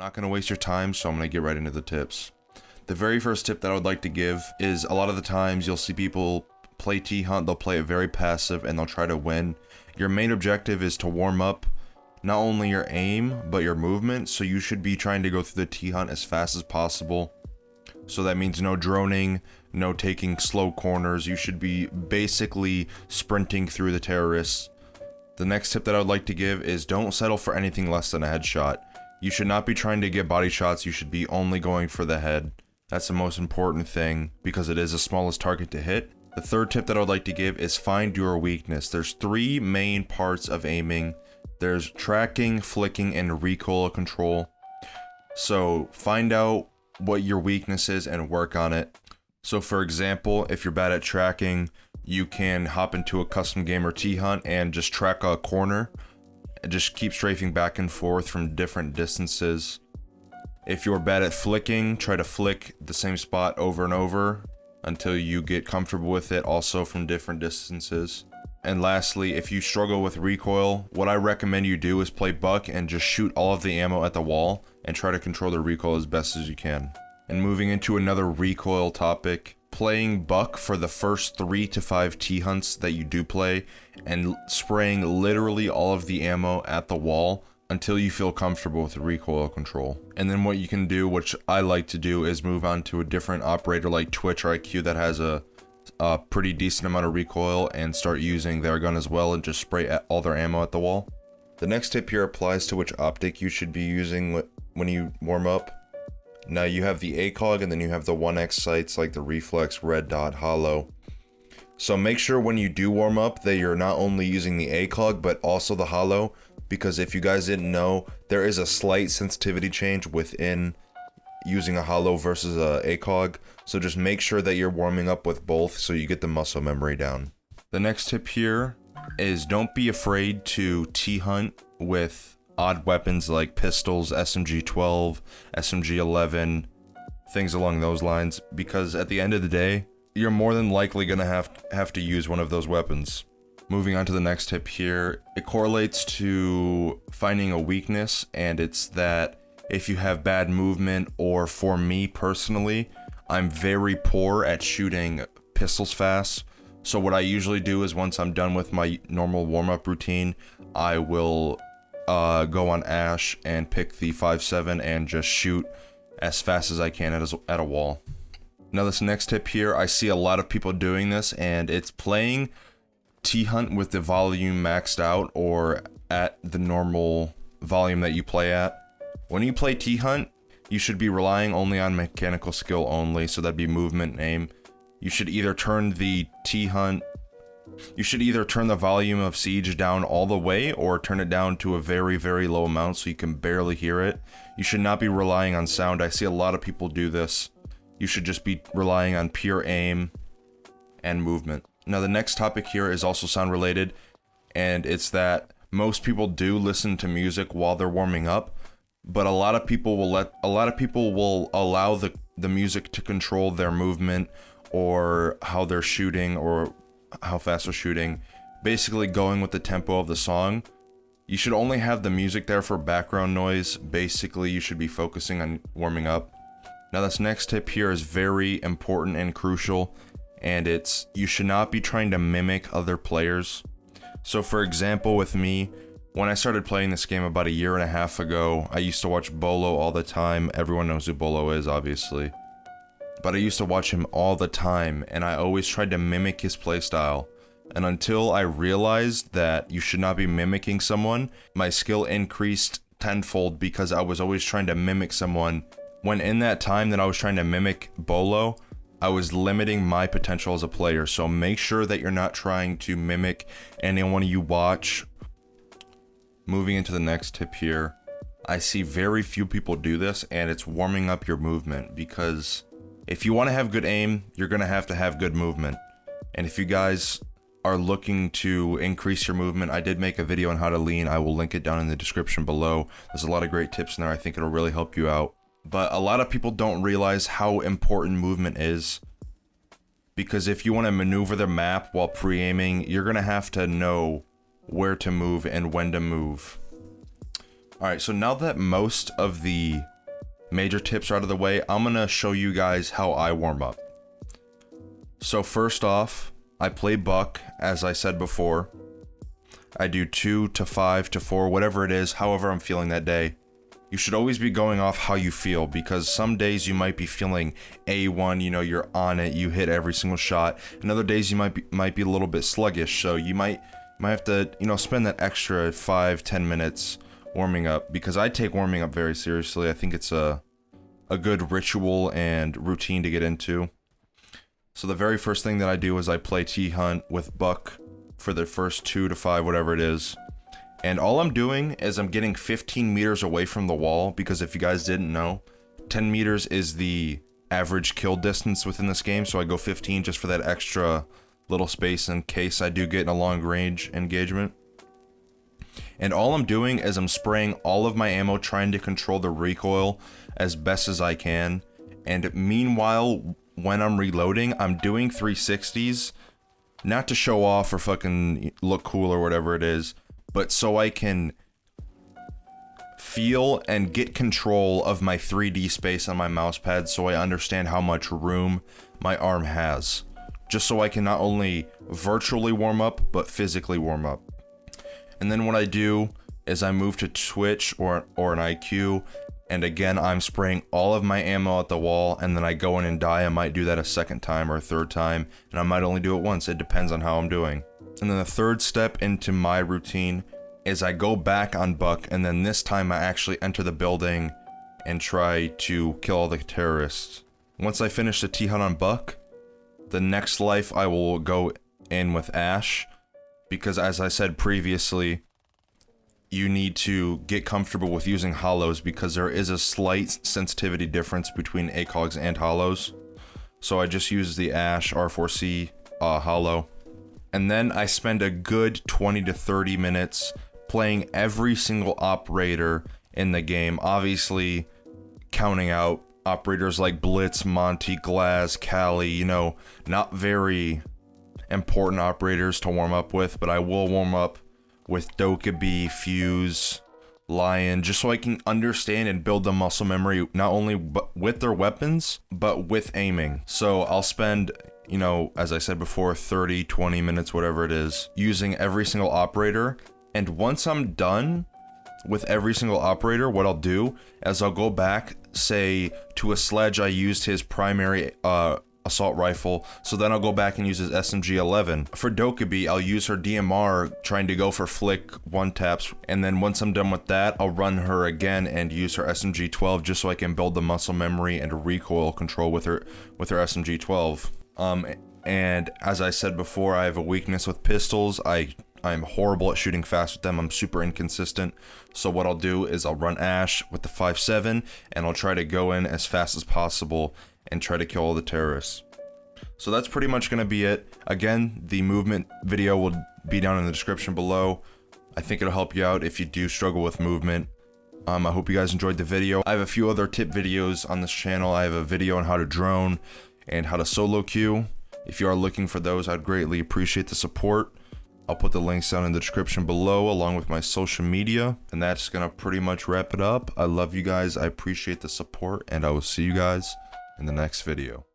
Not going to waste your time, so I'm going to get right into the tips. The very first tip that I would like to give is a lot of the times you'll see people play T-Hunt, they'll play it very passive and they'll try to win. Your main objective is to warm up not only your aim, but your movement, so you should be trying to go through the T-Hunt as fast as possible. So that means no droning, no taking slow corners, you should be basically sprinting through the terrorists. The next tip that I would like to give is don't settle for anything less than a headshot. You should not be trying to get body shots, you should be only going for the head. That's the most important thing, because it is the smallest target to hit. The third tip that I would like to give is find your weakness. There's three main parts of aiming. There's tracking, flicking, and recoil control. So find out what your weakness is and work on it. So for example, if you're bad at tracking, you can hop into a custom gamer T-Hunt and just track a corner and just keep strafing back and forth from different distances. If you're bad at flicking, try to flick the same spot over and over until you get comfortable with it, also from different distances. And lastly, if you struggle with recoil, what I recommend you do is play buck and just shoot all of the ammo at the wall and try to control the recoil as best as you can. And moving into another recoil topic, playing buck for the first 3 to 5 T-Hunts that you do play and spraying literally all of the ammo at the wall until you feel comfortable with the recoil control. And then what you can do, which I like to do, is move on to a different operator like Twitch or IQ that has a pretty decent amount of recoil and start using their gun as well and just spray all their ammo at the wall. The next tip here applies to which optic you should be using when you warm up. Now you have the ACOG and then you have the 1X sights like the Reflex, Red Dot, Hollow. So make sure when you do warm up that you're not only using the ACOG but also the Hollow, because if you guys didn't know, there is a slight sensitivity change within using a Hollow versus a ACOG. So just make sure that you're warming up with both so you get the muscle memory down. The next tip here is don't be afraid to T-Hunt with odd weapons like pistols, SMG-12, SMG-11, things along those lines, because at the end of the day, you're more than likely gonna have to use one of those weapons. Moving on to the next tip here, it correlates to finding a weakness, and it's that if you have bad movement, or for me personally, I'm very poor at shooting pistols fast. So what I usually do is once I'm done with my normal warm-up routine, I will go on Ash and pick the 5.7 and just shoot as fast as I can at a wall. Now this next tip here, I see a lot of people doing this, and it's playing T-Hunt with the volume maxed out or at the normal volume that you play at. When you play T-Hunt, you should be relying only on mechanical skill only, so that'd be movement and aim. You should either turn the volume of Siege down all the way or turn it down to a very, very low amount so you can barely hear it. You should not be relying on sound. I see a lot of people do this. You should just be relying on pure aim and movement. Now the next topic here is also sound related, and it's that most people do listen to music while they're warming up, but a lot of people will allow the music to control their movement or how they're shooting or how fast they're shooting, basically going with the tempo of the song. You should only have the music there for background noise. Basically, you should be focusing on warming up. Now this next tip here is very important and crucial, and it's you should not be trying to mimic other players. So for example, with me, when I started playing this game about 1.5 years ago, I used to watch Bolo all the time. Everyone knows who Bolo is, obviously. But I used to watch him all the time, and I always tried to mimic his playstyle. And until I realized that you should not be mimicking someone, my skill increased tenfold because I was always trying to mimic someone. When in that time that I was trying to mimic Bolo, I was limiting my potential as a player. So make sure that you're not trying to mimic anyone you watch. Moving into the next tip here, I see very few people do this, and it's warming up your movement, because if you want to have good aim, you're going to have good movement. And if you guys are looking to increase your movement, I did make a video on how to lean. I will link it down in the description below. There's a lot of great tips in there. I think it'll really help you out. But a lot of people don't realize how important movement is, because if you want to maneuver the map while pre-aiming, you're going to have to know where to move and when to move. Alright, so now that most of the major tips are out of the way, I'm gonna show you guys how I warm up. So first off, I play buck, as I said before. I do 2 to 5 to 4, whatever it is, however I'm feeling that day. You should always be going off how you feel, because some days you might be feeling A1, you know, you're on it, you hit every single shot, and other days you might be a little bit sluggish, so you might have to, you know, spend that extra 5-10 minutes warming up, because I take warming up very seriously. I think it's a good ritual and routine to get into. So the very first thing that I do is I play T-Hunt with buck for the first 2 to 5, whatever it is. And all I'm doing is I'm getting 15 meters away from the wall, because if you guys didn't know, 10 meters is the average kill distance within this game, so I go 15 just for that extra little space in case I do get in a long range engagement. And all I'm doing is I'm spraying all of my ammo, trying to control the recoil as best as I can. And meanwhile, when I'm reloading, I'm doing 360s, not to show off or fucking look cool or whatever it is, but so I can feel and get control of my 3D space on my mouse pad, so I understand how much room my arm has. Just so I can not only virtually warm up, but physically warm up. And then what I do is I move to Twitch or an IQ, and again I'm spraying all of my ammo at the wall, and then I go in and die. I might do that a second time or a third time, and I might only do it once. It depends on how I'm doing. And then the third step into my routine is I go back on buck, and then this time I actually enter the building and try to kill all the terrorists. Once I finish the T-Hunt on buck, the next life I will go in with Ash, because as I said previously, you need to get comfortable with using hollows, because there is a slight sensitivity difference between ACOGs and hollows. So I just use the Ash R4C hollow. And then I spend a good 20 to 30 minutes playing every single operator in the game, obviously counting out operators like Blitz, Monty, Glass, Cali, you know, not very important operators to warm up with, but I will warm up with Dokkaebi, Fuse, Lion, just so I can understand and build the muscle memory, not only with their weapons, but with aiming. So I'll spend, you know, as I said before, 30, 20 minutes, whatever it is, using every single operator. And once I'm done with every single operator, what I'll do is I'll go back, say, to a Sledge. I used his primary assault rifle, so then I'll go back and use his SMG-11. For Dokkaebi, I'll use her DMR, trying to go for flick one taps, and then once I'm done with that, I'll run her again and use her SMG-12 just so I can build the muscle memory and recoil control with her SMG-12. And as I said before, I have a weakness with pistols. I'm horrible at shooting fast with them. I'm super inconsistent. So what I'll do is I'll run Ash with the 5.7, and I'll try to go in as fast as possible and try to kill all the terrorists. So that's pretty much going to be it. Again, the movement video will be down in the description below. I think it'll help you out if you do struggle with movement. I hope you guys enjoyed the video. I have a few other tip videos on this channel. I have a video on how to drone and how to solo queue. If you are looking for those, I'd greatly appreciate the support. I'll put the links down in the description below, along with my social media. And that's gonna pretty much wrap it up. I love you guys. I appreciate the support, and I will see you guys in the next video.